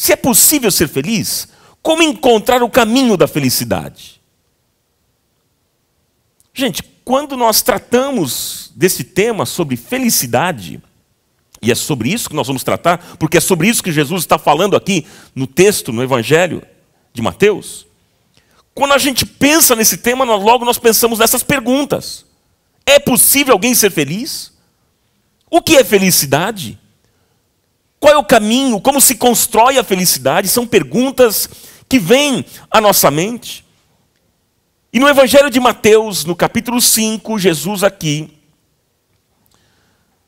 Se é possível ser feliz, como encontrar o caminho da felicidade? Gente, quando nós tratamos desse tema sobre felicidade, e é sobre isso que nós vamos tratar, porque é sobre isso que Jesus está falando aqui no texto, no Evangelho de Mateus. Quando a gente pensa nesse tema, logo nós pensamos nessas perguntas. É possível alguém ser feliz? O que é felicidade? Qual é o caminho? Como se constrói a felicidade? São perguntas que vêm à nossa mente. E no Evangelho de Mateus, no capítulo 5, Jesus aqui,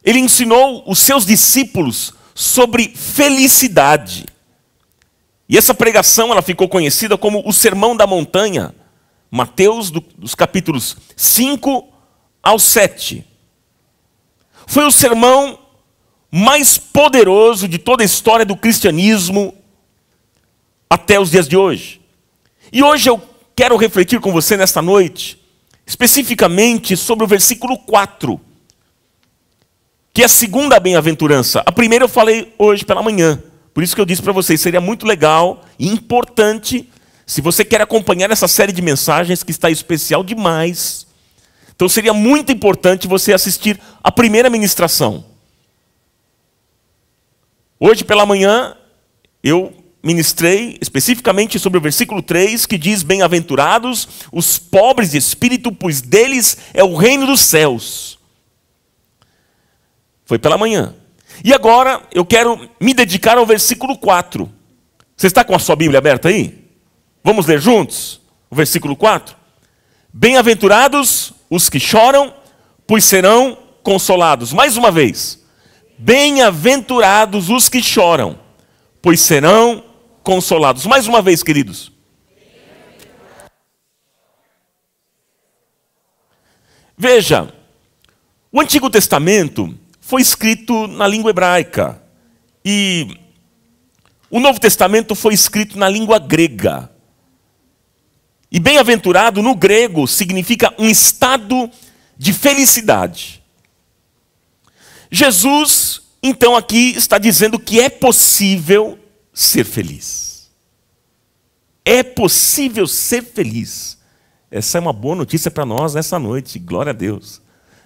ele ensinou os seus discípulos sobre felicidade. E essa pregação ela ficou conhecida como o Sermão da Montanha. Mateus, dos capítulos 5 ao 7. Foi o sermão mais poderoso de toda a história do cristianismo até os dias de hoje. E hoje eu quero refletir com você nesta noite, especificamente sobre o versículo 4, que é a segunda bem-aventurança. A primeira eu falei hoje pela manhã, por isso que eu disse para vocês, seria muito legal e importante, se você quer acompanhar essa série de mensagens que está especial demais, então seria muito importante você assistir a primeira ministração. Hoje pela manhã eu ministrei especificamente sobre o versículo 3, que diz: bem-aventurados os pobres de espírito, pois deles é o reino dos céus. Foi pela manhã. E agora eu quero me dedicar ao versículo 4. Você está com a sua Bíblia aberta aí? Vamos ler juntos o versículo 4? Bem-aventurados os que choram, pois serão consolados. Mais uma vez. Bem-aventurados os que choram, pois serão consolados. Mais uma vez, queridos. Veja, o Antigo Testamento foi escrito na língua hebraica e o Novo Testamento foi escrito na língua grega. E bem-aventurado no grego significa um estado de felicidade. Jesus, então, aqui está dizendo que é possível ser feliz. É possível ser feliz. Essa é uma boa notícia para nós nessa noite, glória a Deus.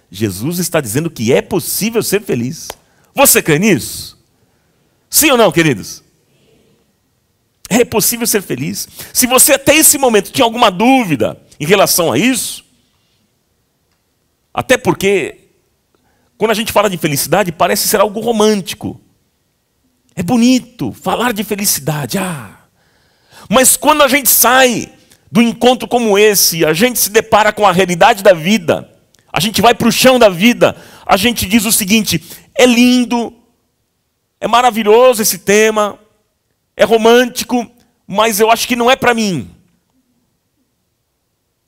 Jesus está dizendo que é possível ser feliz. Você crê nisso? Sim ou não, queridos? É possível ser feliz. Se você até esse momento tinha alguma dúvida em relação a isso, até porque quando a gente fala de felicidade, parece ser algo romântico. É bonito falar de felicidade. Mas quando a gente sai do encontro como esse, a gente se depara com a realidade da vida, a gente vai para o chão da vida, a gente diz o seguinte: é lindo, é maravilhoso esse tema, é romântico, mas eu acho que não é para mim.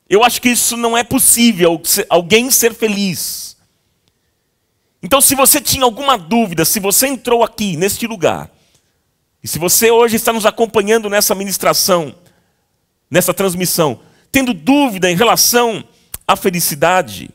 Eu acho que isso não é possível, alguém ser feliz. Então, se você tinha alguma dúvida, se você entrou aqui, neste lugar, e se você hoje está nos acompanhando nessa ministração, nessa transmissão, tendo dúvida em relação à felicidade,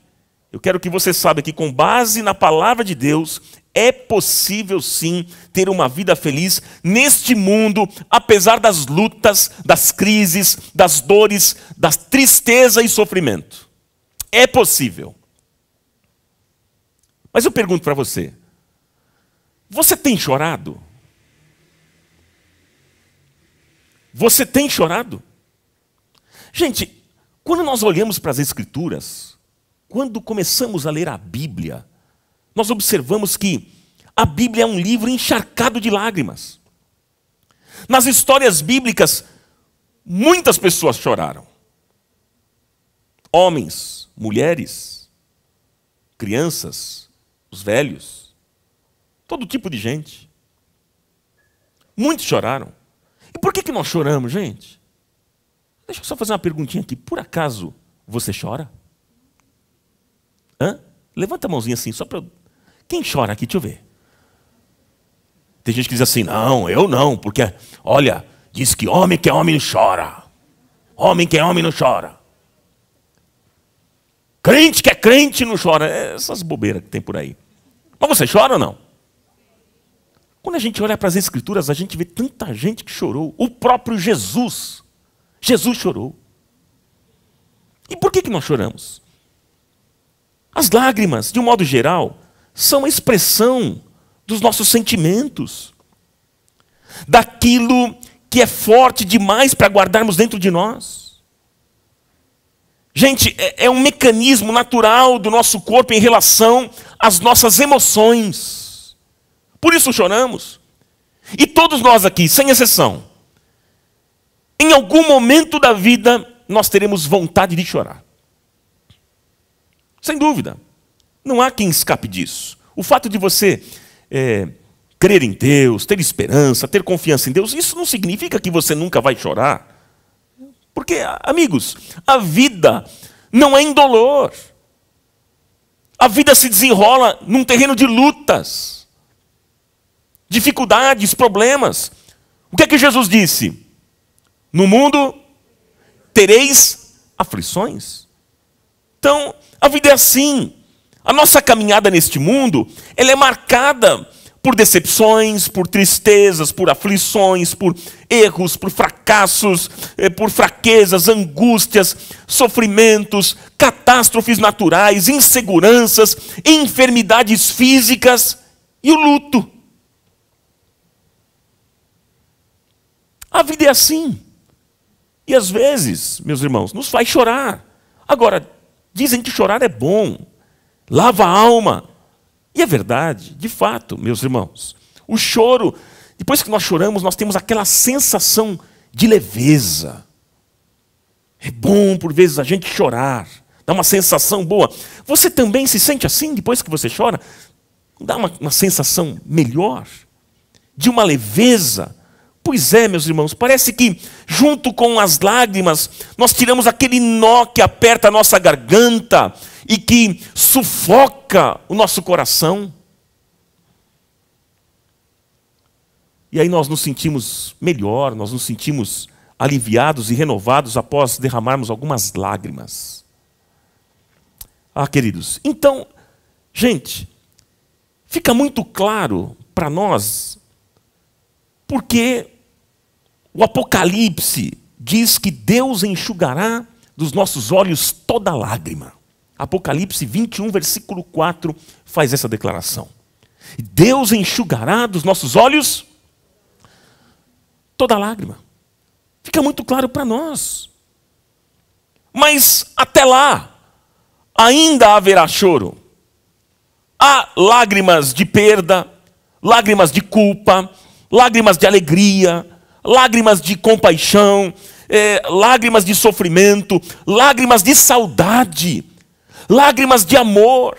eu quero que você saiba que, com base na palavra de Deus, é possível sim ter uma vida feliz neste mundo, apesar das lutas, das crises, das dores, da tristeza e sofrimento. É possível. Mas eu pergunto para você, você tem chorado? Você tem chorado? Gente, quando nós olhamos para as Escrituras, quando começamos a ler a Bíblia, nós observamos que a Bíblia é um livro encharcado de lágrimas. Nas histórias bíblicas, muitas pessoas choraram. Homens, mulheres, crianças, os velhos, todo tipo de gente. Muitos choraram. E por que nós choramos, gente? Deixa eu só fazer uma perguntinha aqui. Por acaso você chora? Levanta a mãozinha assim, só para... Quem chora aqui? Deixa eu ver. Tem gente que diz assim: não, eu não, porque, olha, diz que homem não chora. Homem que é homem não chora. Crente que é crente não chora. Essas bobeiras que tem por aí. Mas você chora ou não? Quando a gente olha para as Escrituras, a gente vê tanta gente que chorou. O próprio Jesus chorou. E por que nós choramos? As lágrimas, de um modo geral, são a expressão dos nossos sentimentos, daquilo que é forte demais para guardarmos dentro de nós. Gente, é um mecanismo natural do nosso corpo em relação às nossas emoções. Por isso choramos. E todos nós aqui, sem exceção, em algum momento da vida, nós teremos vontade de chorar. Sem dúvida. Não há quem escape disso. O fato de você crer em Deus, ter esperança, ter confiança em Deus, isso não significa que você nunca vai chorar. Porque, amigos, a vida não é indolor. A vida se desenrola num terreno de lutas, dificuldades, problemas. O que é que Jesus disse? No mundo tereis aflições. Então, a vida é assim. A nossa caminhada neste mundo, ela é marcada por decepções, por tristezas, por aflições, por erros, por fracassos, por fraquezas, angústias, sofrimentos, catástrofes naturais, inseguranças, enfermidades físicas e o luto. A vida é assim. E às vezes, meus irmãos, nos faz chorar. Agora, dizem que chorar é bom, lava a alma. E é verdade, de fato, meus irmãos. O choro, depois que nós choramos, nós temos aquela sensação de leveza. É bom, por vezes, a gente chorar. Dá uma sensação boa. Você também se sente assim depois que você chora? Dá uma sensação melhor? De uma leveza? Pois é, meus irmãos, parece que junto com as lágrimas, nós tiramos aquele nó que aperta a nossa garganta e que sufoca o nosso coração. E aí nós nos sentimos melhor, nós nos sentimos aliviados e renovados após derramarmos algumas lágrimas. Ah, queridos, então, gente, fica muito claro para nós porque o Apocalipse diz que Deus enxugará dos nossos olhos toda lágrima. Apocalipse 21, versículo 4, faz essa declaração. Deus enxugará dos nossos olhos toda lágrima. Fica muito claro para nós. Mas até lá, ainda haverá choro. Há lágrimas de perda, lágrimas de culpa, lágrimas de alegria, lágrimas de compaixão, lágrimas de sofrimento, lágrimas de saudade, lágrimas de amor,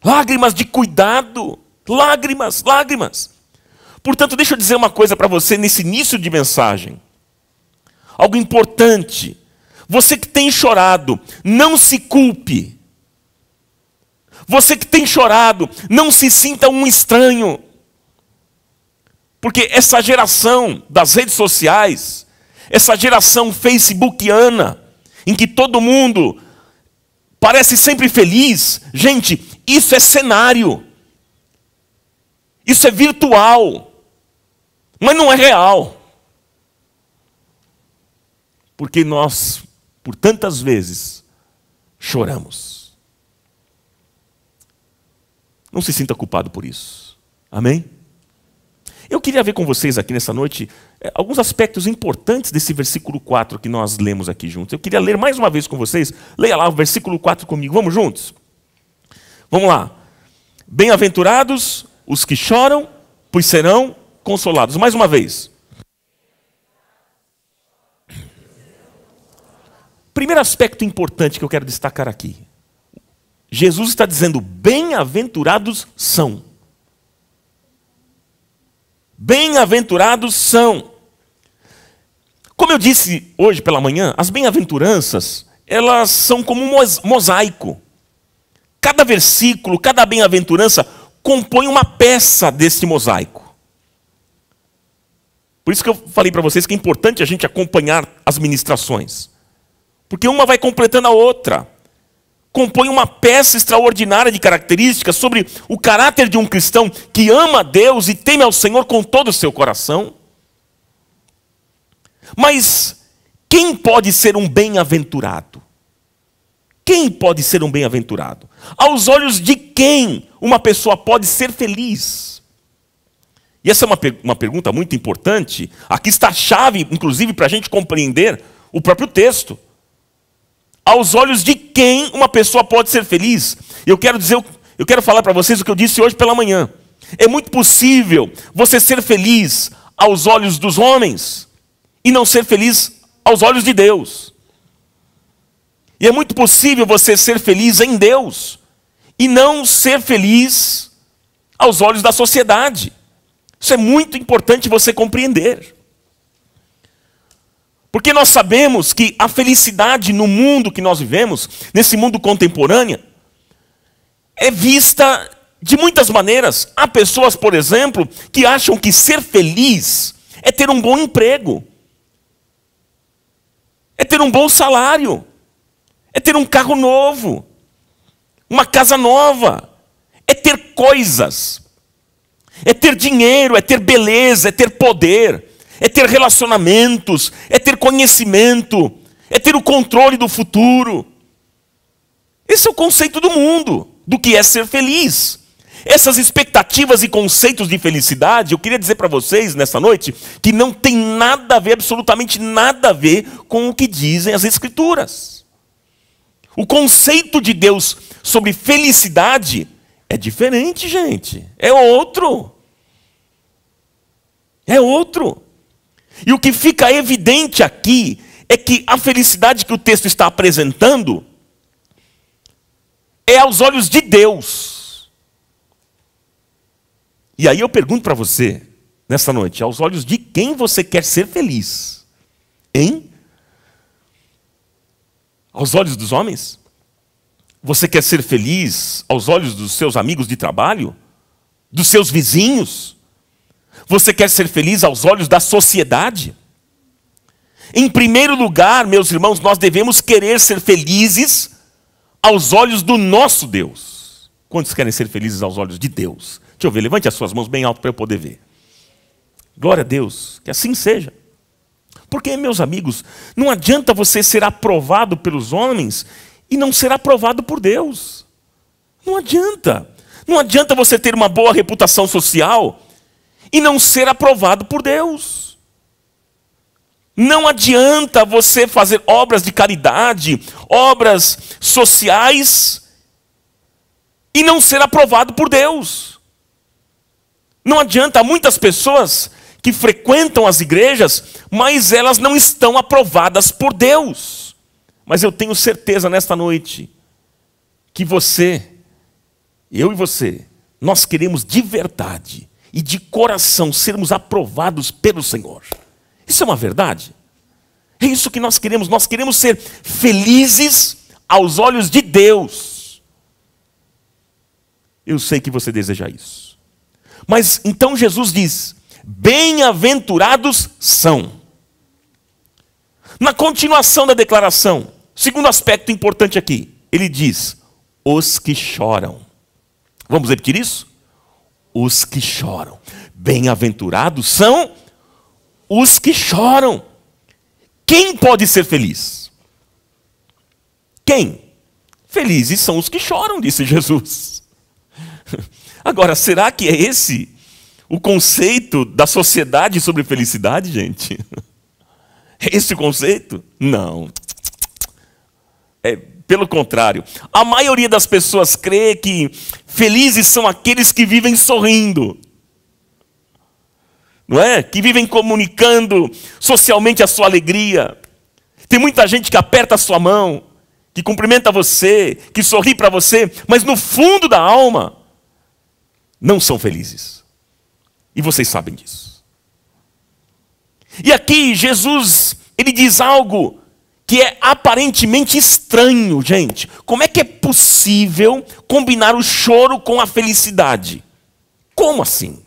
lágrimas de cuidado, lágrimas. Portanto, deixa eu dizer uma coisa para você nesse início de mensagem. Algo importante. Você que tem chorado, não se culpe. Você que tem chorado, não se sinta um estranho. Porque essa geração das redes sociais, essa geração facebookiana, em que todo mundo parece sempre feliz, gente, isso é cenário. Isso é virtual. Mas não é real. Porque nós, por tantas vezes, choramos. Não se sinta culpado por isso. Amém? Eu queria ver com vocês aqui nessa noite alguns aspectos importantes desse versículo 4 que nós lemos aqui juntos. Eu queria ler mais uma vez com vocês. Leia lá o versículo 4 comigo. Vamos juntos? Vamos lá. Bem-aventurados os que choram, pois serão consolados. Mais uma vez. Primeiro aspecto importante que eu quero destacar aqui. Jesus está dizendo, bem-aventurados são. Bem-aventurados são. Como eu disse hoje pela manhã, as bem-aventuranças, elas são como um mosaico. Cada versículo, cada bem-aventurança compõe uma peça desse mosaico. Por isso que eu falei para vocês que é importante a gente acompanhar as ministrações. Porque uma vai completando a outra. compõe uma peça extraordinária de características sobre o caráter de um cristão que ama a Deus e teme ao Senhor com todo o seu coração. Mas quem pode ser um bem-aventurado? Quem pode ser um bem-aventurado? Aos olhos de quem uma pessoa pode ser feliz? E essa é uma pergunta muito importante. Aqui está a chave, inclusive, para a gente compreender o próprio texto. Aos olhos de quem uma pessoa pode ser feliz? Eu quero falar para vocês o que eu disse hoje pela manhã. É muito possível você ser feliz aos olhos dos homens e não ser feliz aos olhos de Deus. E é muito possível você ser feliz em Deus e não ser feliz aos olhos da sociedade. Isso é muito importante você compreender. Porque nós sabemos que a felicidade no mundo que nós vivemos, nesse mundo contemporâneo, é vista de muitas maneiras. Há pessoas, por exemplo, que acham que ser feliz é ter um bom emprego, é ter um bom salário, é ter um carro novo, uma casa nova, é ter coisas, é ter dinheiro, é ter beleza, é ter poder, é ter relacionamentos, é ter conhecimento, é ter o controle do futuro. Esse é o conceito do mundo, do que é ser feliz. Essas expectativas e conceitos de felicidade, eu queria dizer para vocês nessa noite, que não tem nada a ver, absolutamente nada a ver com o que dizem as Escrituras. O conceito de Deus sobre felicidade é diferente, gente. É outro. É outro. E o que fica evidente aqui é que a felicidade que o texto está apresentando é aos olhos de Deus. E aí eu pergunto para você, nessa noite, aos olhos de quem você quer ser feliz? Hein? Aos olhos dos homens? Você quer ser feliz aos olhos dos seus amigos de trabalho? Dos seus vizinhos? Você quer ser feliz aos olhos da sociedade? Em primeiro lugar, meus irmãos, nós devemos querer ser felizes aos olhos do nosso Deus. Quantos querem ser felizes aos olhos de Deus? Deixa eu ver, levante as suas mãos bem alto para eu poder ver. Glória a Deus, que assim seja. Porque, meus amigos, não adianta você ser aprovado pelos homens e não ser aprovado por Deus. Não adianta. Não adianta você ter uma boa reputação social e não ser aprovado por Deus. Não adianta você fazer obras de caridade, obras sociais, e não ser aprovado por Deus. Não adianta, há muitas pessoas que frequentam as igrejas, mas elas não estão aprovadas por Deus. Mas eu tenho certeza nesta noite que você, eu e você, nós queremos de verdade e de coração sermos aprovados pelo Senhor. Isso é uma verdade? É isso que nós queremos ser felizes aos olhos de Deus. Eu sei que você deseja isso. Mas então Jesus diz, bem-aventurados são. Na continuação da declaração, segundo aspecto importante aqui, ele diz, os que choram. Vamos repetir isso? Os que choram. Bem-aventurados são os que choram. Quem pode ser feliz? Quem? Felizes são os que choram, disse Jesus. Agora, será que é esse o conceito da sociedade sobre felicidade, gente? É esse o conceito? Não. É, pelo contrário. A maioria das pessoas crê que felizes são aqueles que vivem sorrindo. Não é? Que vivem comunicando socialmente a sua alegria. Tem muita gente que aperta a sua mão, que cumprimenta você, que sorri para você, mas no fundo da alma não são felizes. E vocês sabem disso. E aqui Jesus, ele diz algo que é aparentemente estranho, gente. Como é que é possível combinar o choro com a felicidade? Como assim?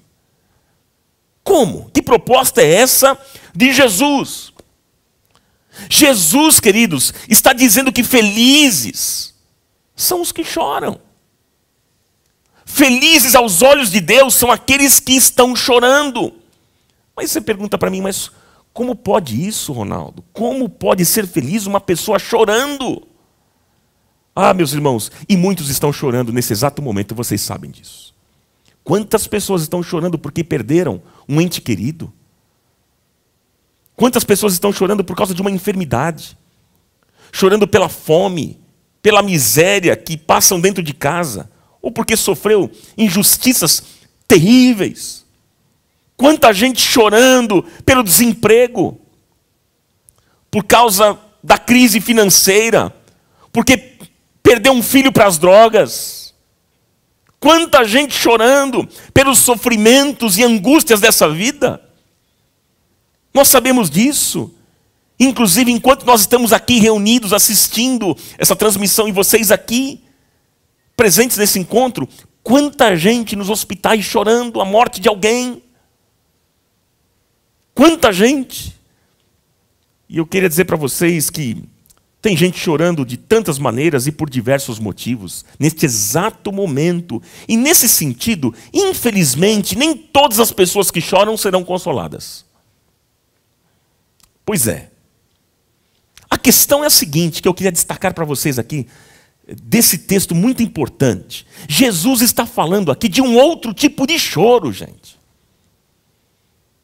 Como? Que proposta é essa de Jesus? Jesus, queridos, está dizendo que felizes são os que choram. Felizes aos olhos de Deus são aqueles que estão chorando. Mas você pergunta para mim, mas como pode isso, Ronaldo? Como pode ser feliz uma pessoa chorando? Ah, meus irmãos, e muitos estão chorando nesse exato momento, vocês sabem disso. Quantas pessoas estão chorando porque perderam um ente querido? Quantas pessoas estão chorando por causa de uma enfermidade? Chorando pela fome, pela miséria que passam dentro de casa, ou porque sofreu injustiças terríveis. Quanta gente chorando pelo desemprego, por causa da crise financeira, porque perdeu um filho para as drogas. Quanta gente chorando pelos sofrimentos e angústias dessa vida. Nós sabemos disso. Inclusive, enquanto nós estamos aqui reunidos assistindo essa transmissão e vocês aqui presentes nesse encontro, quanta gente nos hospitais chorando a morte de alguém. Quanta gente. E eu queria dizer para vocês que tem gente chorando de tantas maneiras e por diversos motivos, neste exato momento. E nesse sentido, infelizmente, nem todas as pessoas que choram serão consoladas. Pois é. A questão é a seguinte, que eu queria destacar para vocês aqui, desse texto muito importante. Jesus está falando aqui de um outro tipo de choro, gente.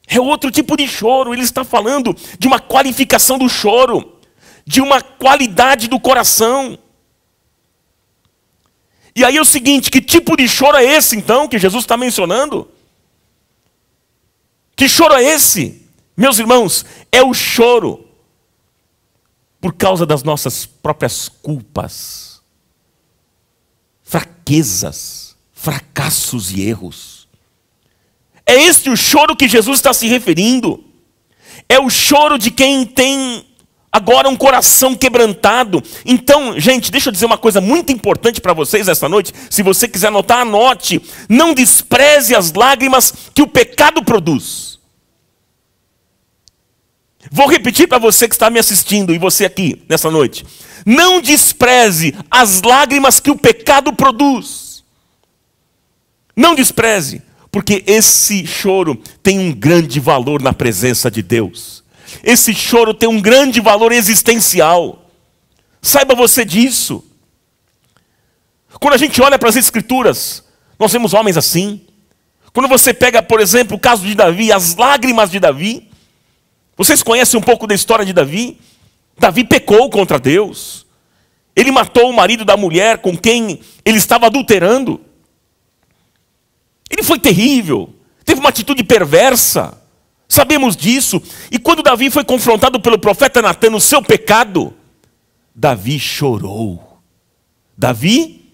É outro tipo de choro. Ele está falando de uma qualificação do choro, de uma qualidade do coração. E aí é o seguinte, que tipo de choro é esse então, que Jesus está mencionando? Que choro é esse? Meus irmãos, é o choro por causa das nossas próprias culpas, fraquezas, fracassos e erros. É este o choro que Jesus está se referindo. É o choro de quem tem agora um coração quebrantado. Então, gente, deixa eu dizer uma coisa muito importante para vocês esta noite. Se você quiser anotar, anote. Não despreze as lágrimas que o pecado produz. Vou repetir para você que está me assistindo e você aqui nessa noite. Não despreze as lágrimas que o pecado produz. Não despreze, porque esse choro tem um grande valor na presença de Deus. Esse choro tem um grande valor existencial. Saiba você disso. Quando a gente olha para as Escrituras, nós vemos homens assim. Quando você pega, por exemplo, o caso de Davi, as lágrimas de Davi. Vocês conhecem um pouco da história de Davi? Davi pecou contra Deus. Ele matou o marido da mulher com quem ele estava adulterando. Ele foi terrível. Teve uma atitude perversa. Sabemos disso. E quando Davi foi confrontado pelo profeta Natan no seu pecado, Davi chorou. Davi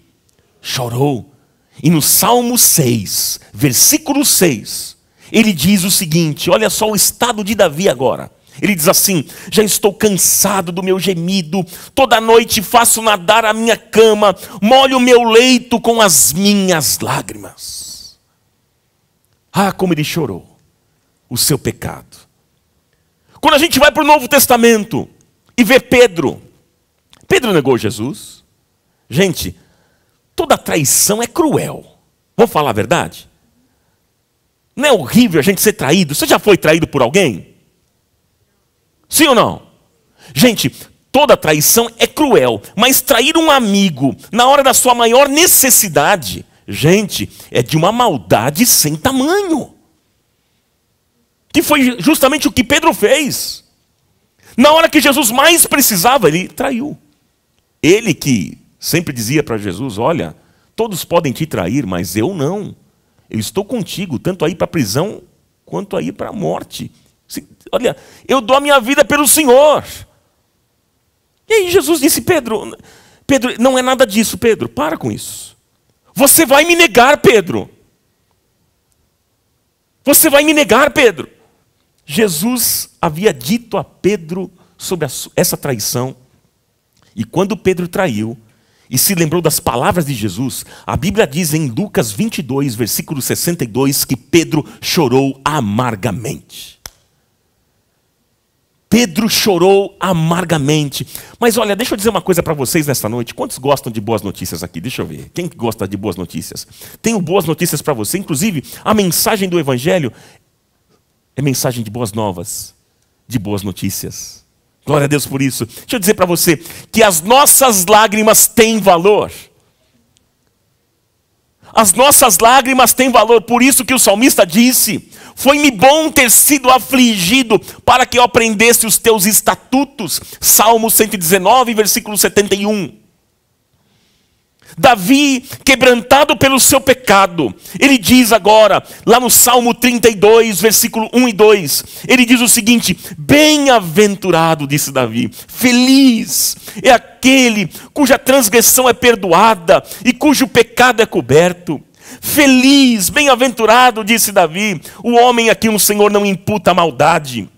chorou. E no Salmo 6, versículo 6, ele diz o seguinte, olha só o estado de Davi agora. Ele diz assim, já estou cansado do meu gemido, toda noite faço nadar a minha cama, molho o meu leito com as minhas lágrimas. Ah, como ele chorou o seu pecado. Quando a gente vai para o Novo Testamento e vê Pedro, Pedro negou Jesus. Gente, toda traição é cruel. Vamos falar a verdade? Não é horrível a gente ser traído? Você já foi traído por alguém? Sim ou não? Gente, toda traição é cruel, mas trair um amigo na hora da sua maior necessidade, gente, é de uma maldade sem tamanho. Que foi justamente o que Pedro fez. Na hora que Jesus mais precisava, ele traiu. Ele que sempre dizia para Jesus, olha, todos podem te trair, mas eu não. Eu estou contigo, tanto a ir para a prisão, quanto a ir para a morte. Olha, eu dou a minha vida pelo Senhor. E aí Jesus disse, Pedro, não é nada disso, Pedro, para com isso. Você vai me negar, Pedro. Você vai me negar, Pedro. Jesus havia dito a Pedro sobre essa traição. E quando Pedro traiu, e se lembrou das palavras de Jesus, a Bíblia diz em Lucas 22, versículo 62, que Pedro chorou amargamente. Pedro chorou amargamente. Mas olha, deixa eu dizer uma coisa para vocês nesta noite. Quantos gostam de boas notícias aqui? Deixa eu ver. Quem gosta de boas notícias? Tenho boas notícias para você. Inclusive, a mensagem do Evangelho é mensagem de boas novas, de boas notícias. Glória a Deus por isso. Deixa eu dizer para você que as nossas lágrimas têm valor. As nossas lágrimas têm valor. Por isso que o salmista disse: foi-me bom ter sido afligido para que eu aprendesse os teus estatutos. Salmo 119, versículo 71. Davi, quebrantado pelo seu pecado, ele diz agora, lá no Salmo 32, versículo 1 e 2, ele diz o seguinte: bem-aventurado, disse Davi, feliz é aquele cuja transgressão é perdoada e cujo pecado é coberto. Feliz, bem-aventurado, disse Davi, o homem a quem o Senhor não imputa maldade,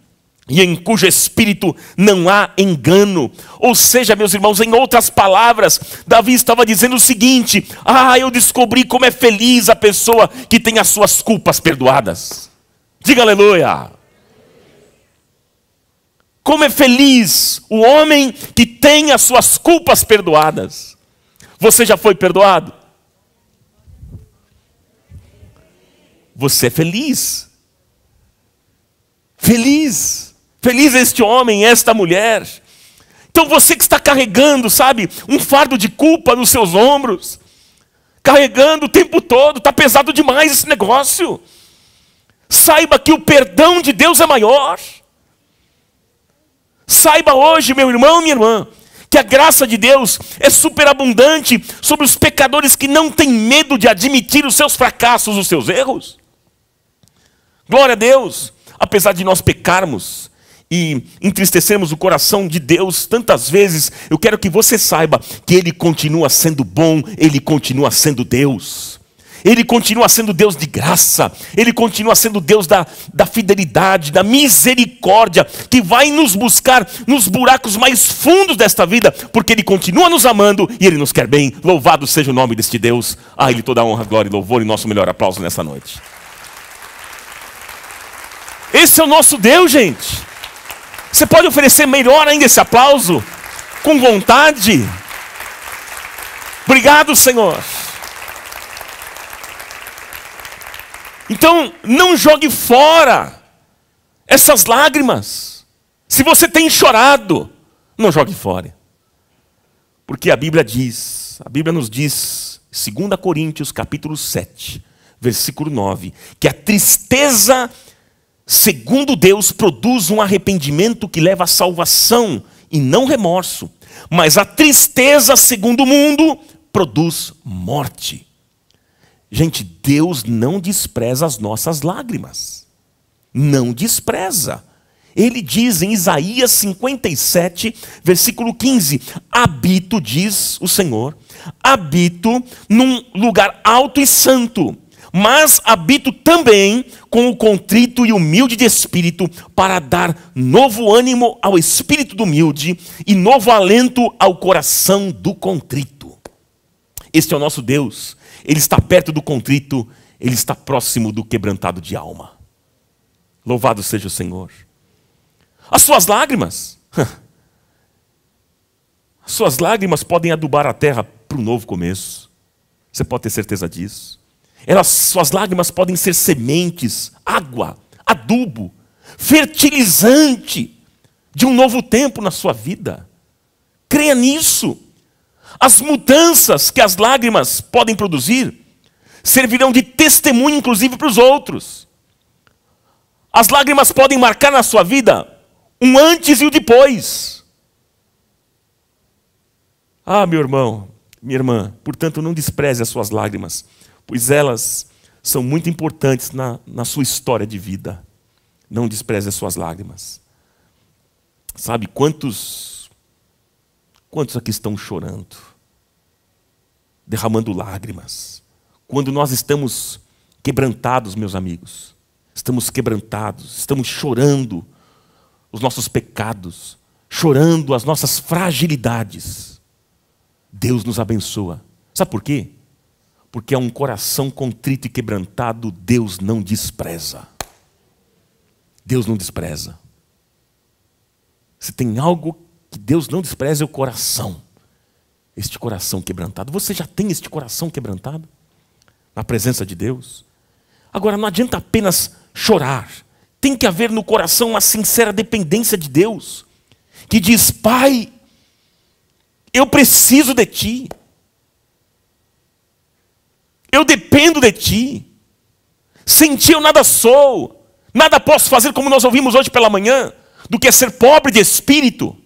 e em cujo espírito não há engano. Ou seja, meus irmãos, em outras palavras, Davi estava dizendo o seguinte: eu descobri como é feliz a pessoa que tem as suas culpas perdoadas. Diga aleluia. Como é feliz o homem que tem as suas culpas perdoadas. Você já foi perdoado? Você é feliz. Feliz. Feliz este homem, esta mulher. Então você que está carregando, sabe, um fardo de culpa nos seus ombros, carregando o tempo todo, está pesado demais esse negócio. Saiba que o perdão de Deus é maior. Saiba hoje, meu irmão, minha irmã, que a graça de Deus é superabundante sobre os pecadores que não têm medo de admitir os seus fracassos, os seus erros. Glória a Deus. Apesar de nós pecarmos e entristecermos o coração de Deus tantas vezes, eu quero que você saiba que Ele continua sendo bom, Ele continua sendo Deus. Ele continua sendo Deus de graça, Ele continua sendo Deus da fidelidade, da misericórdia, que vai nos buscar nos buracos mais fundos desta vida, porque Ele continua nos amando e Ele nos quer bem. Louvado seja o nome deste Deus. A Ele toda a honra, glória e louvor, e nosso melhor aplauso nessa noite. Esse é o nosso Deus, gente. Você pode oferecer melhor ainda esse aplauso? Com vontade. Obrigado, Senhor. Então, não jogue fora essas lágrimas. Se você tem chorado, não jogue fora. Porque a Bíblia nos diz, 2 Coríntios capítulo 7, versículo 9, que a tristeza, segundo Deus, produz um arrependimento que leva à salvação e não remorso. Mas a tristeza, segundo o mundo, produz morte. Gente, Deus não despreza as nossas lágrimas. Não despreza. Ele diz em Isaías 57, versículo 15: habito, diz o Senhor, habito num lugar alto e santo, mas habito também com o contrito e humilde de espírito, para dar novo ânimo ao espírito do humilde e novo alento ao coração do contrito. Este é o nosso Deus. Ele está perto do contrito, Ele está próximo do quebrantado de alma. Louvado seja o Senhor. As suas lágrimas podem adubar a terra para um novo começo. Você pode ter certeza disso. Suas lágrimas podem ser sementes, água, adubo, fertilizante de um novo tempo na sua vida. Creia nisso. As mudanças que as lágrimas podem produzir servirão de testemunho, inclusive, para os outros. As lágrimas podem marcar na sua vida um antes e o depois. Meu irmão, minha irmã, portanto, não despreze as suas lágrimas, pois elas são muito importantes na sua história de vida. Não despreze as suas lágrimas. Sabe quantos aqui estão chorando, derramando lágrimas? Quando nós estamos quebrantados, meus amigos, estamos quebrantados, estamos chorando os nossos pecados, chorando as nossas fragilidades, Deus nos abençoa. Sabe por quê? Porque é um coração contrito e quebrantado, Deus não despreza. Deus não despreza. Se tem algo que Deus não despreza, é o coração. Este coração quebrantado. Você já tem este coração quebrantado? Na presença de Deus? Agora, não adianta apenas chorar. Tem que haver no coração uma sincera dependência de Deus. Que diz, Pai, eu preciso de Ti. Eu dependo de Ti. Sem Ti eu nada sou. Nada posso fazer, como nós ouvimos hoje pela manhã, do que ser pobre de espírito.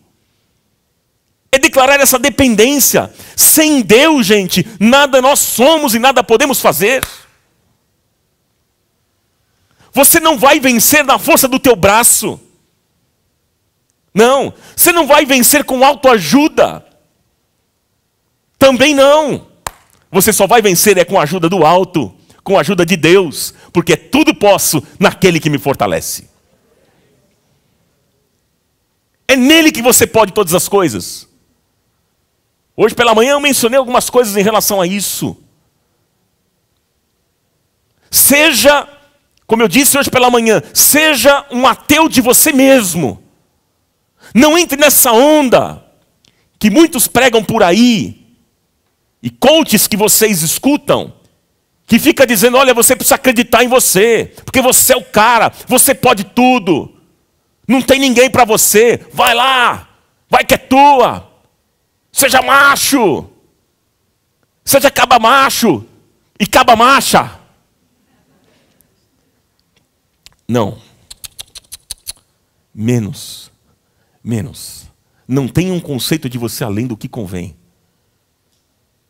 É declarar essa dependência. Sem Deus, gente, nada nós somos e nada podemos fazer. Você não vai vencer na força do teu braço. Não. Você não vai vencer com autoajuda. Também não. Você só vai vencer com a ajuda do alto, com a ajuda de Deus, porque tudo posso naquele que me fortalece. É nele que você pode todas as coisas. Hoje pela manhã eu mencionei algumas coisas em relação a isso. Seja, como eu disse hoje pela manhã, seja um ateu de você mesmo. Não entre nessa onda que muitos pregam por aí, e coaches que vocês escutam, que fica dizendo, olha, você precisa acreditar em você, porque você é o cara, você pode tudo. Não tem ninguém para você, vai lá, vai que é tua. Seja macho. Seja caba macho e caba macha. Não. Menos. Não tem um conceito de você além do que convém.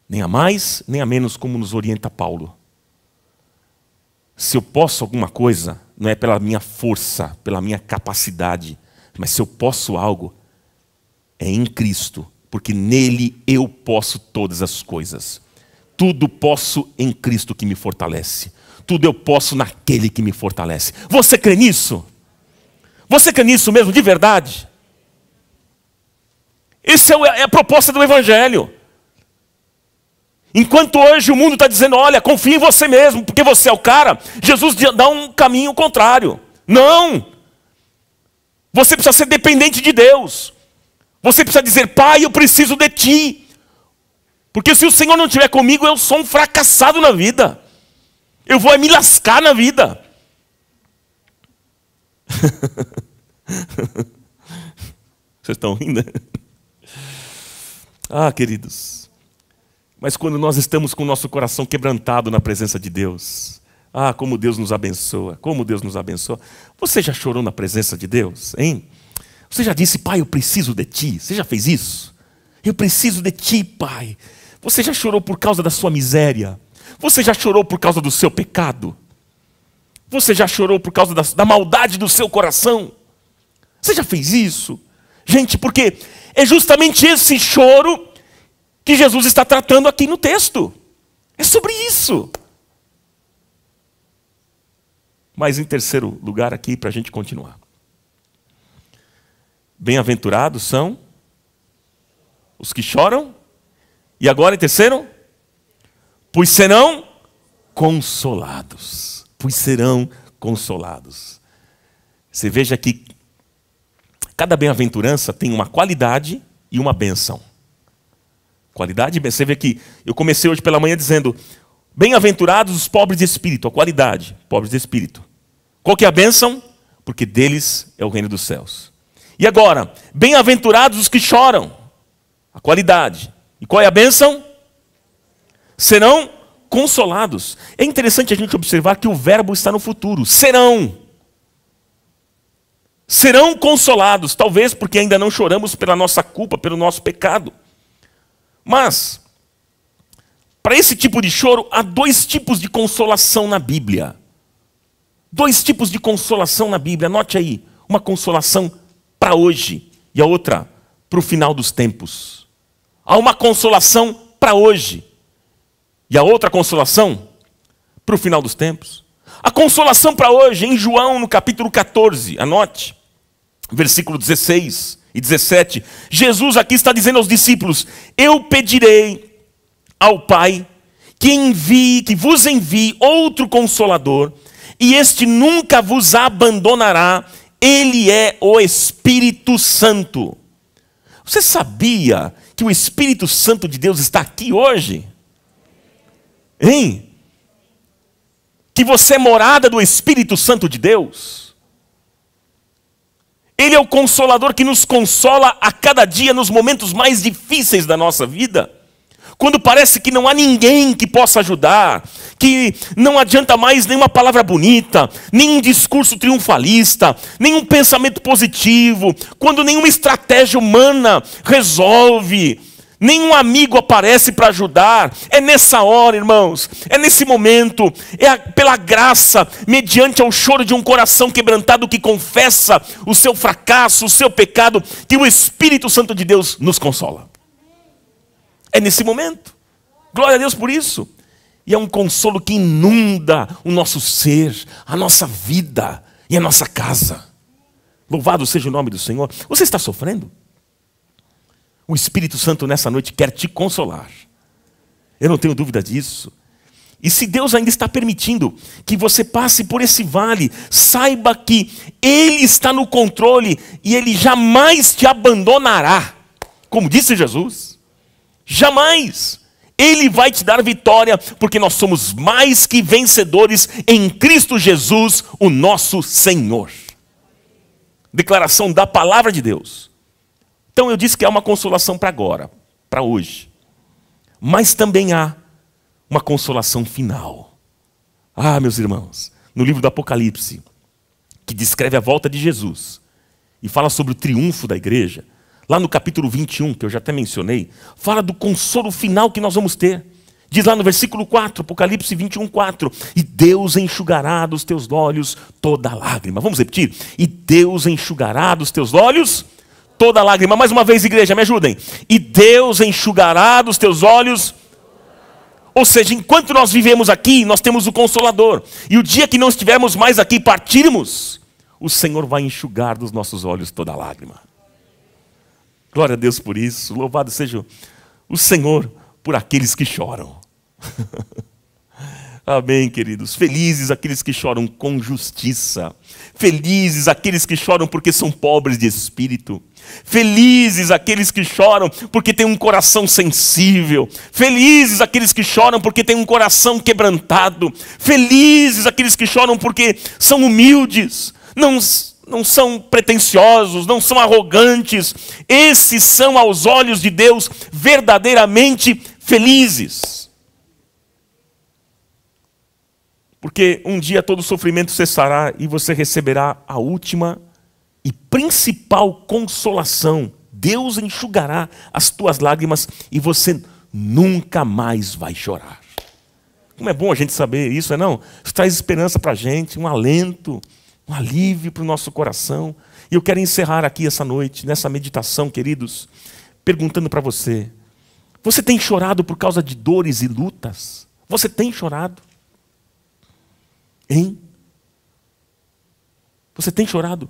Nem a mais, nem a menos, como nos orienta Paulo. Se eu posso alguma coisa, não é pela minha força, pela minha capacidade, mas se eu posso algo, é em Cristo, porque nele eu posso todas as coisas. Tudo posso em Cristo que me fortalece. Tudo eu posso naquele que me fortalece. Você crê nisso? Você crê nisso mesmo, de verdade? Essa é a proposta do Evangelho. Enquanto hoje o mundo está dizendo, olha, confia em você mesmo, porque você é o cara, Jesus dá um caminho contrário. Não! Você precisa ser dependente de Deus. Você precisa dizer, Pai, eu preciso de Ti. Porque se o Senhor não estiver comigo, eu sou um fracassado na vida. Eu vou me lascar na vida. Vocês estão rindo? Ah, queridos. Mas quando nós estamos com o nosso coração quebrantado na presença de Deus, ah, como Deus nos abençoa, como Deus nos abençoa. Você já chorou na presença de Deus, hein? Você já disse, Pai, eu preciso de Ti? Você já fez isso? Eu preciso de Ti, Pai. Você já chorou por causa da sua miséria? Você já chorou por causa do seu pecado? Você já chorou por causa da maldade do seu coração? Você já fez isso? Gente, porque é justamente esse choro que Jesus está tratando aqui no texto. É sobre isso. Mas em terceiro lugar aqui, para a gente continuar. Bem-aventurados são os que choram. E agora em terceiro? Pois serão consolados. Pois serão consolados. Você veja que cada bem-aventurança tem uma qualidade e uma bênção. Qualidade e bênção. Você vê que eu comecei hoje pela manhã dizendo, bem-aventurados os pobres de espírito. A qualidade, pobres de espírito. Qual que é a bênção? Porque deles é o reino dos céus. E agora, bem-aventurados os que choram. A qualidade. E qual é a bênção? Serão consolados. É interessante a gente observar que o verbo está no futuro. Serão. Serão consolados. Talvez porque ainda não choramos pela nossa culpa, pelo nosso pecado. Mas, para esse tipo de choro, há dois tipos de consolação na Bíblia. Dois tipos de consolação na Bíblia. Anote aí. Uma consolação para hoje e a outra para o final dos tempos. Há uma consolação para hoje e a outra consolação para o final dos tempos. A consolação para hoje, em João, no capítulo 14, anote, versículo 16 e 17. Jesus aqui está dizendo aos discípulos, eu pedirei ao Pai que vos envie outro Consolador, e este nunca vos abandonará, Ele é o Espírito Santo. Você sabia que o Espírito Santo de Deus está aqui hoje? Hein? Que você é morada do Espírito Santo de Deus? Ele é o Consolador que nos consola a cada dia nos momentos mais difíceis da nossa vida. Quando parece que não há ninguém que possa ajudar, que não adianta mais nenhuma palavra bonita, nenhum discurso triunfalista, nenhum pensamento positivo, quando nenhuma estratégia humana resolve, nenhum amigo aparece para ajudar. É nessa hora, irmãos, é nesse momento, pela graça, mediante ao choro de um coração quebrantado que confessa o seu fracasso, o seu pecado, que o Espírito Santo de Deus nos consola. É nesse momento. Glória a Deus por isso. E é um consolo que inunda o nosso ser, a nossa vida e a nossa casa. Louvado seja o nome do Senhor. Você está sofrendo? O Espírito Santo nessa noite quer te consolar. Eu não tenho dúvida disso. E se Deus ainda está permitindo que você passe por esse vale, saiba que Ele está no controle e Ele jamais te abandonará. Como disse Jesus. Jamais. Ele vai te dar vitória, porque nós somos mais que vencedores em Cristo Jesus, o nosso Senhor. Declaração da palavra de Deus. Então eu disse que há uma consolação para agora, para hoje. Mas também há uma consolação final. Ah, meus irmãos, no livro do Apocalipse, que descreve a volta de Jesus, e fala sobre o triunfo da igreja, lá no capítulo 21, que eu já até mencionei, fala do consolo final que nós vamos ter. Diz lá no versículo 4, Apocalipse 21, 4. E Deus enxugará dos teus olhos toda lágrima. Vamos repetir? E Deus enxugará dos teus olhos toda lágrima. Mais uma vez, igreja, me ajudem. E Deus enxugará dos teus olhos. Ou seja, enquanto nós vivemos aqui, nós temos o Consolador. E o dia que não estivermos mais aqui, partirmos, o Senhor vai enxugar dos nossos olhos toda lágrima. Glória a Deus por isso. Louvado seja o Senhor por aqueles que choram. Amém, queridos. Felizes aqueles que choram com justiça. Felizes aqueles que choram porque são pobres de espírito. Felizes aqueles que choram porque têm um coração sensível. Felizes aqueles que choram porque têm um coração quebrantado. Felizes aqueles que choram porque são humildes. Não são pretensiosos, não são arrogantes. Esses são, aos olhos de Deus, verdadeiramente felizes. Porque um dia todo sofrimento cessará e você receberá a última e principal consolação. Deus enxugará as tuas lágrimas e você nunca mais vai chorar. Como é bom a gente saber isso, não? Isso traz esperança para a gente, um alento, um alívio para o nosso coração. E eu quero encerrar aqui essa noite, nessa meditação, queridos, perguntando para você: você tem chorado por causa de dores e lutas? Você tem chorado? Hein? Você tem chorado?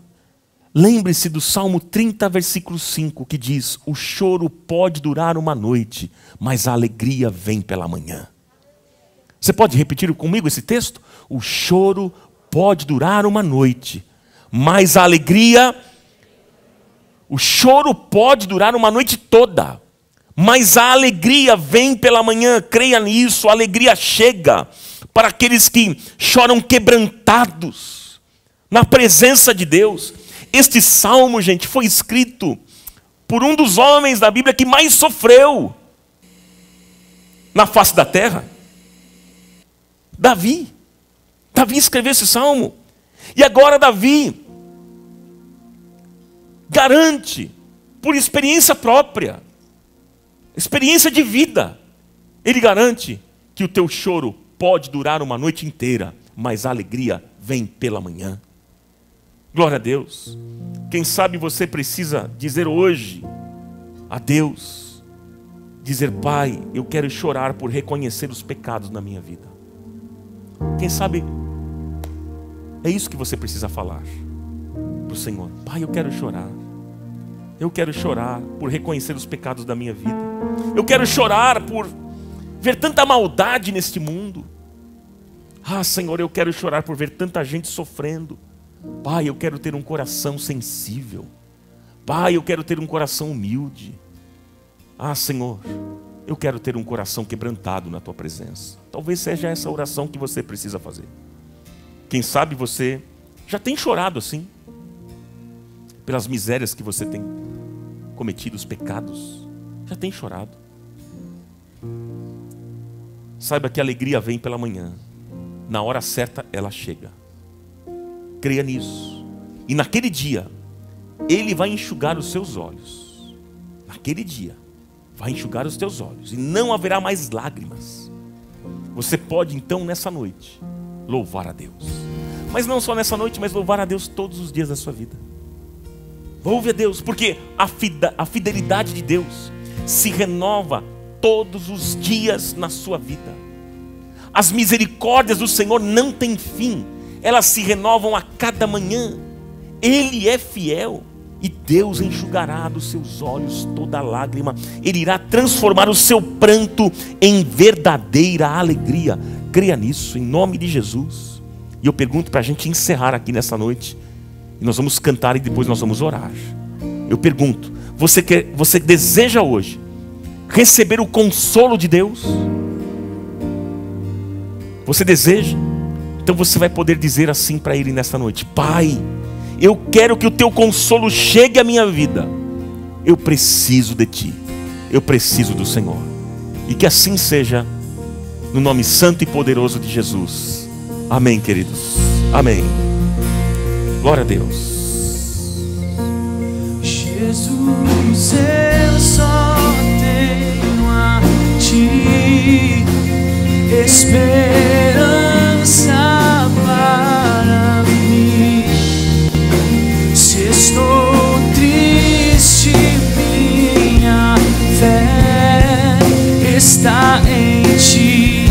Lembre-se do Salmo 30, versículo 5, que diz: o choro pode durar uma noite, mas a alegria vem pela manhã. Você pode repetir comigo esse texto? O choro pode durar uma noite, mas a alegria... O choro pode durar uma noite toda, mas a alegria vem pela manhã. Creia nisso, a alegria chega para aqueles que choram quebrantados na presença de Deus. Este salmo, gente, foi escrito por um dos homens da Bíblia que mais sofreu na face da terra. Davi. Davi escreveu esse salmo. E agora Davi garante, por experiência própria, experiência de vida, ele garante que o teu choro pode durar uma noite inteira, mas a alegria vem pela manhã. Glória a Deus. Quem sabe você precisa dizer hoje a Deus, dizer: Pai, eu quero chorar por reconhecer os pecados na minha vida. Quem sabe é isso que você precisa falar para o Senhor. Pai, eu quero chorar. Eu quero chorar por reconhecer os pecados da minha vida. Eu quero chorar por ver tanta maldade neste mundo. Ah, Senhor, eu quero chorar por ver tanta gente sofrendo. Pai, eu quero ter um coração sensível. Pai, eu quero ter um coração humilde. Ah, Senhor, eu quero ter um coração quebrantado na tua presença. Talvez seja essa oração que você precisa fazer. Quem sabe você já tem chorado assim, pelas misérias que você tem cometido, os pecados. Já tem chorado. Saiba que a alegria vem pela manhã. Na hora certa ela chega. Creia nisso. E naquele dia, Ele vai enxugar os seus olhos. Naquele dia, vai enxugar os teus olhos. E não haverá mais lágrimas. Você pode então nessa noite louvar a Deus. Mas não só nessa noite, mas louvar a Deus todos os dias da sua vida. Louve a Deus, porque a fidelidade de Deus se renova todos os dias na sua vida. As misericórdias do Senhor não têm fim. Elas se renovam a cada manhã. Ele é fiel. E Deus enxugará dos seus olhos toda lágrima. Ele irá transformar o seu pranto em verdadeira alegria. Creia nisso, em nome de Jesus. E eu pergunto para a gente encerrar aqui nessa noite. E nós vamos cantar e depois nós vamos orar. Eu pergunto, você deseja hoje receber o consolo de Deus? Você deseja? Então você vai poder dizer assim para Ele nessa noite: Pai, eu quero que o teu consolo chegue à minha vida. Eu preciso de ti. Eu preciso do Senhor. E que assim seja, no nome santo e poderoso de Jesus. Amém, queridos. Amém. Glória a Deus. Jesus, eu só tenho a ti esperança para mim. Se estou triste, minha fé está em ti.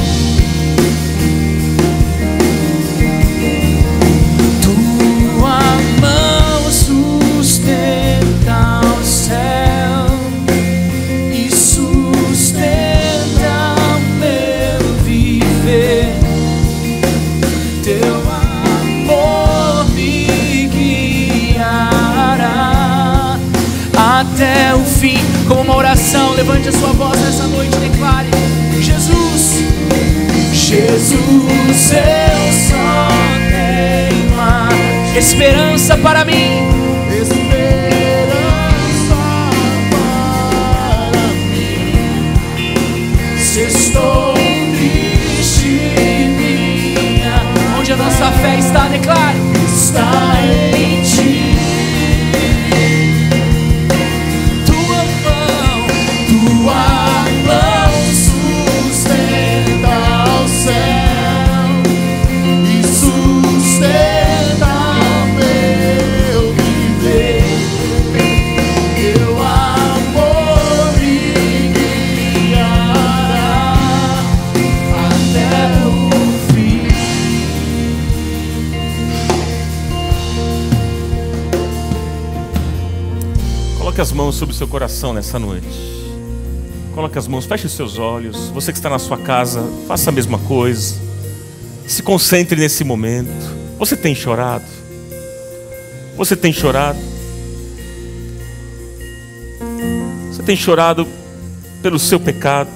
Tua mão sustenta o céu e sustenta o meu viver. Teu amor me guiará até o fim. Com uma oração, levante a sua voz nessa noite e declare: Jesus, Jesus, eu só tenho a esperança para mim. Esperança para mim. Se estou triste, minha, onde a nossa fé está, declare: está em ti. Tua mão sustenta o céu e sustenta meu viver. Teu amor me guiará até o fim. Coloque as mãos sobre o seu coração nessa noite. Coloque as mãos, feche os seus olhos. Você que está na sua casa, faça a mesma coisa. Se concentre nesse momento. Você tem chorado? Você tem chorado? Você tem chorado pelo seu pecado?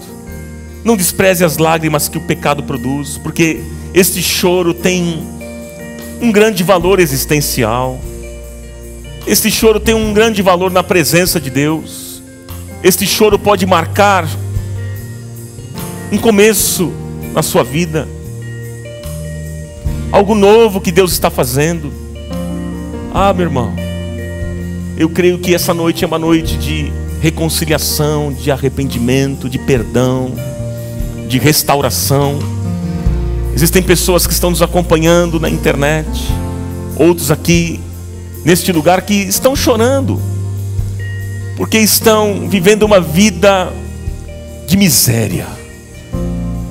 Não despreze as lágrimas que o pecado produz, porque este choro tem um grande valor existencial. Este choro tem um grande valor na presença de Deus. Este choro pode marcar um começo na sua vida, algo novo que Deus está fazendo. Ah, meu irmão, eu creio que essa noite é uma noite de reconciliação, de arrependimento, de perdão, de restauração. Existem pessoas que estão nos acompanhando na internet, outros aqui neste lugar que estão chorando, porque estão vivendo uma vida de miséria,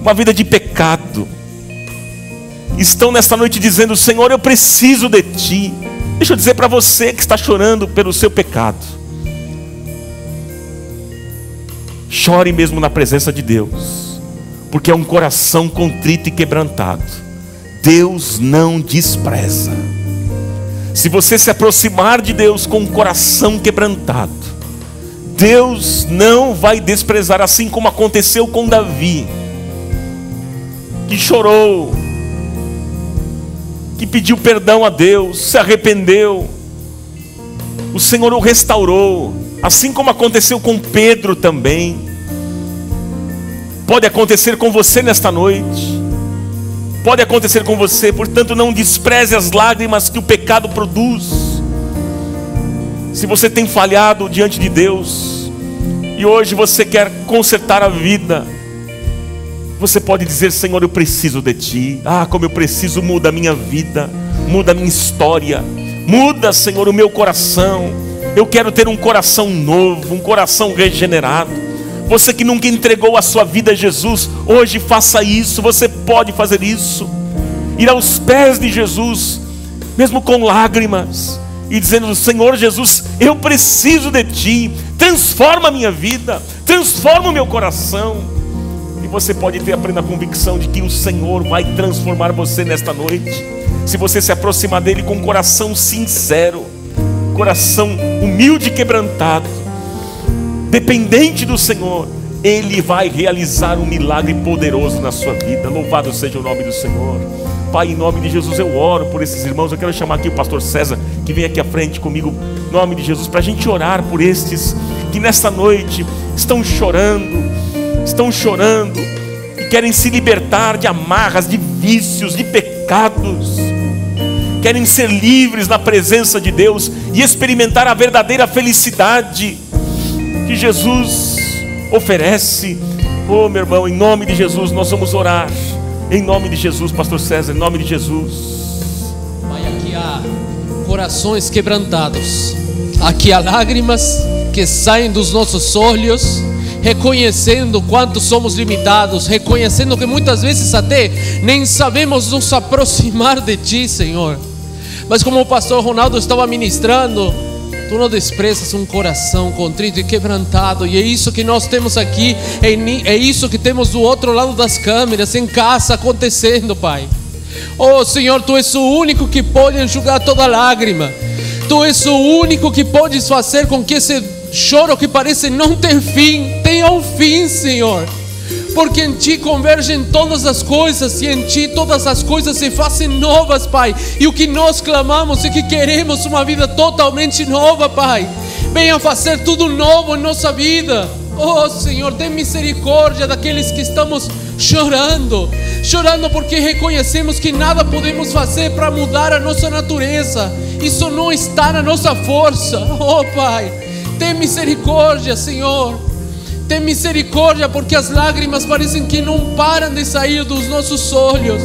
uma vida de pecado. Estão nesta noite dizendo: Senhor, eu preciso de Ti. Deixa eu dizer para você que está chorando pelo seu pecado: chore mesmo na presença de Deus, porque é um coração contrito e quebrantado Deus não despreza. Se você se aproximar de Deus com o coração quebrantado, Deus não vai desprezar, assim como aconteceu com Davi, que chorou, que pediu perdão a Deus, se arrependeu. O Senhor o restaurou, assim como aconteceu com Pedro também. Pode acontecer com você nesta noite, pode acontecer com você. Portanto, não despreze as lágrimas que o pecado produz. Se você tem falhado diante de Deus e hoje você quer consertar a vida, você pode dizer: Senhor, eu preciso de Ti. Como eu preciso. Muda a minha vida, muda a minha história, muda, Senhor, o meu coração. Eu quero ter um coração novo, um coração regenerado. Você que nunca entregou a sua vida a Jesus, hoje faça isso. Você pode fazer isso, ir aos pés de Jesus, mesmo com lágrimas, e dizendo: Senhor Jesus, eu preciso de Ti. Transforma a minha vida, transforma o meu coração. E você pode ter a plena convicção de que o Senhor vai transformar você nesta noite, se você se aproximar dele com um coração sincero, coração humilde e quebrantado, dependente do Senhor. Ele vai realizar um milagre poderoso na sua vida. Louvado seja o nome do Senhor. Pai, em nome de Jesus eu oro por esses irmãos. Eu quero chamar aqui o pastor César, que vem aqui à frente comigo, em nome de Jesus, para a gente orar por estes que nesta noite estão chorando e querem se libertar de amarras, de vícios, de pecados. Querem ser livres na presença de Deus e experimentar a verdadeira felicidade que Jesus oferece. Oh, meu irmão, em nome de Jesus nós vamos orar. Em nome de Jesus, pastor César, em nome de Jesus. Pai, aqui há corações quebrantados, aqui há lágrimas que saem dos nossos olhos, reconhecendo quanto somos limitados, reconhecendo que muitas vezes até nem sabemos nos aproximar de Ti, Senhor. Mas como o pastor Ronaldo estava ministrando, Tu não desprezas um coração contrito e quebrantado. E é isso que nós temos aqui, é isso que temos do outro lado das câmeras, em casa, acontecendo, Pai. Oh Senhor, Tu és o único que pode enxugar toda lágrima. Tu és o único que podes fazer com que esse choro que parece não ter fim tenha um fim, Senhor. Porque em Ti convergem todas as coisas, e em Ti todas as coisas se fazem novas, Pai. E o que nós clamamos é que queremos uma vida totalmente nova, Pai. Venha fazer tudo novo em nossa vida. Oh Senhor, tem misericórdia daqueles que estamos chorando porque reconhecemos que nada podemos fazer para mudar a nossa natureza. Isso não está na nossa força. Oh Pai, tem misericórdia, Senhor. Tem misericórdia, porque as lágrimas parecem que não param de sair dos nossos olhos.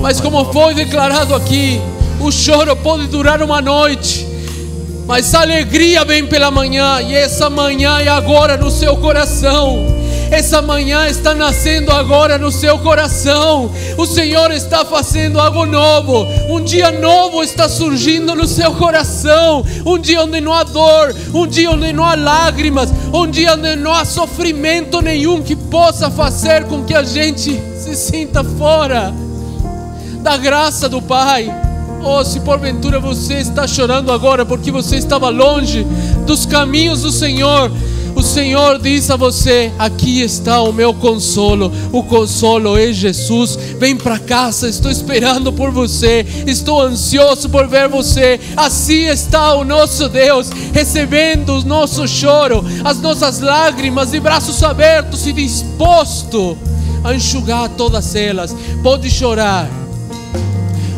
Mas como foi declarado aqui, o choro pode durar uma noite, mas a alegria vem pela manhã. E essa manhã é agora no seu coração. Essa manhã está nascendo agora no seu coração. O Senhor está fazendo algo novo. Um dia novo está surgindo no seu coração. Um dia onde não há dor, um dia onde não há lágrimas, um dia onde não há sofrimento nenhum que possa fazer com que a gente se sinta fora da graça do Pai. Oh, se porventura você está chorando agora porque você estava longe dos caminhos do Senhor, o Senhor diz a você: aqui está o meu consolo. O consolo é Jesus. Vem para casa, estou esperando por você. Estou ansioso por ver você. Assim está o nosso Deus, recebendo o nosso choro, as nossas lágrimas, de braços abertos e disposto a enxugar todas elas. Pode chorar,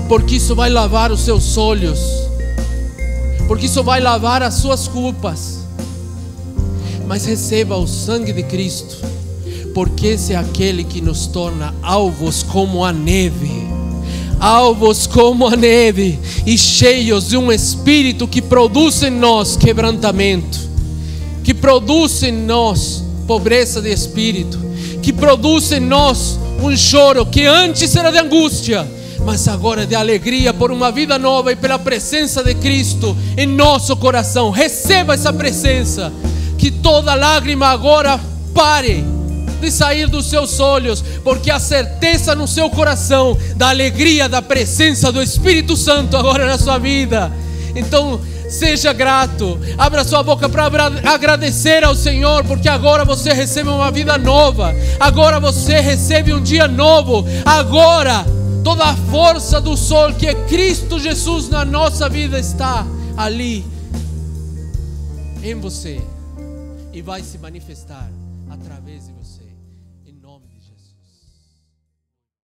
porque isso vai lavar os seus olhos, porque isso vai lavar as suas culpas. Mas receba o sangue de Cristo, porque esse é aquele que nos torna alvos como a neve, alvos como a neve, e cheios de um Espírito que produz em nós quebrantamento, que produz em nós pobreza de espírito, que produz em nós um choro que antes era de angústia, mas agora é de alegria por uma vida nova e pela presença de Cristo em nosso coração. Receba essa presença. Que toda lágrima agora pare, de sair dos seus olhos, porque a certeza no seu coração da alegria da presença do Espírito Santo agora na sua vida. Então, seja grato, abra sua boca para agradecer ao Senhor, porque agora você recebe uma vida nova, agora você recebe um dia novo, agora toda a força do sol que é Cristo Jesus na nossa vida está ali em você e vai se manifestar através de você.